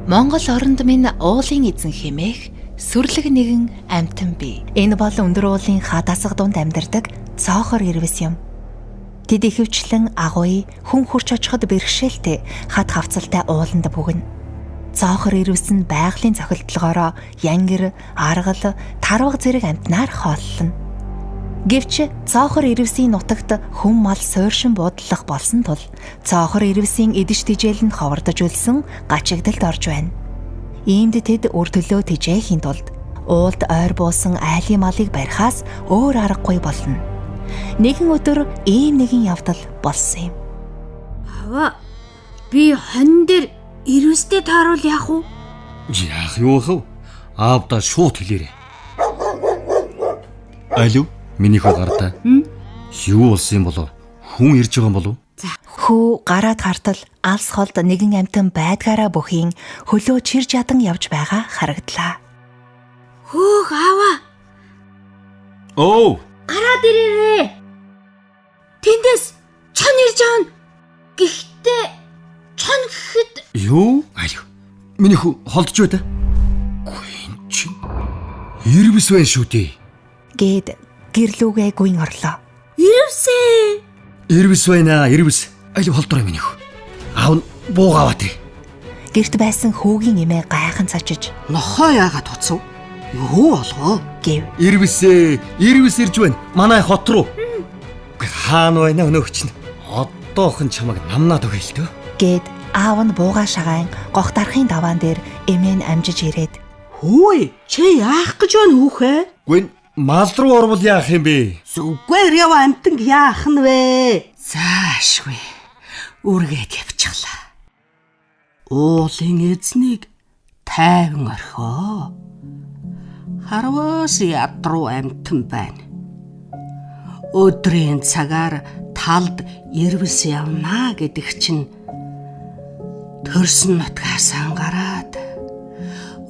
Монгол оронд минь уулын эзэн хэмээх сүрлэг нэгэн амьтан бий. Энэ бол өндөр уулын хад асах дунд амьдардаг цоохор ирвэс юм. Тэд ихэвчлэн агуй, хүн хурч очиход бэрхшээлтэй хад хавцалтай ууланд бүгнэ. Цоохор ирвэс нь байгалийн цохилтолгоороо янгир, аргал, тарваг зэрэг амьтнаар хооллоно. Гэвч цоохор ирвэсийн нутагт хүм мал сууршин буудлах болсон тул цоохор ирвэсийн эдэж тижээлэнд ховордож үлсэн гачигдалд орж байна. Иймд тэд үр төлөө тижээхийн тулд уулд ойр буусан айлын малыг барихаас өөр аргагүй болно. Нэгэн өдөр ийм нэгэн явдал болсон юм. Аваа, би хон дээр ирвэстэй тааруул яах вэ? Яах юу вэ? Аавдаа шууд хэлээрэй. Алуу, минийхөө гартаа. Юу болсон юм болов? Хүн ирж байгаа юм болов? Хүү гараад хартал алс холд нэгэн амьтан байдгаараа бүхийн хөлөө чирж ядан явж байгаа харагдлаа. Хөөх аваа. Оо! Гараад ирээрээ. Тэндээс чон ирж аана. Гэхдээ чон гэхэд Юу? Алуу. Минийхөө холдож бай та. Гүн чинь ирвэс байна шүү дээ. Гээд гэрлүүгээ гүйн орлоо. ирвэсээ. Ирвэс байна, ирвэс. Алуу холдорой минийхөө. Аав нь буугааваа тэр. Гэрт байсан хүүгийн эмээ гайхан цачиж Нохоо яагаад туцав? Юу болов? гэв. Ирвэсээ, ирвэс ирж байна. Манай хот руу. Хаана байна өнөөгч нь? Одоохон чамайг намнаад өгье л дөө. Гээд аав нь буугаа шагаан гогт архын даваан дээр эмээ нь амжиж ирээд Хөөе, чи яах гэж байна хүүхээ? Гүн мал руу орвол яах юм бэ? Зүггээр яв амтанг яах нь вэ? Заашгүй. Үргээд явчихлаа. Уулын эзнийг тайван орхоо. Харвас ядруу амтан байна. Өдрийн цагаар талд ирвэс явнаа гэдэг чинь төрсөн нутгаас ангараад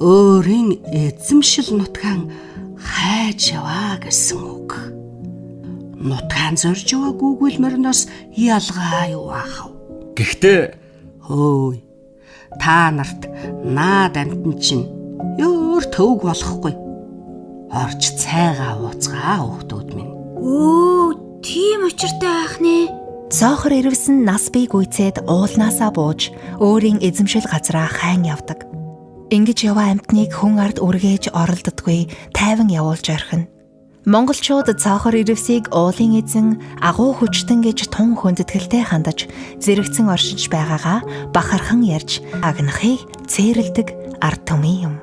өөрийн эзэмшил нутгаан хайж яваа гэсэн үг. Нутгаан зорж яваагүйгэл мөрнөөс ялгаа юу аах вэ? Гэхдээ Хөөе, та нарт наад амтэн чинь өөр төвг болохгүй. Орж цайгаа ууцгаа хүүхдүүд минь. Өө, тийм учиртай ах нэ. цоохор ирвэсэн нас бий гүйцээд уулнаасаа бууж өөрийн эзэмшил газраа хайн явдаг. Ингэж яваа амьтныг хүн ард үргээж оролддоггүй тайван явуулж орхино. Монголчууд цоохор ирвэсийг уулын эзэн агуу хүчтэн гэж тун хүндэтгэлтэй хандаж зэрэгцэн оршиж байгаагаа бахархан ярьж агнахыг цээрэлдэг ард түмэн юм.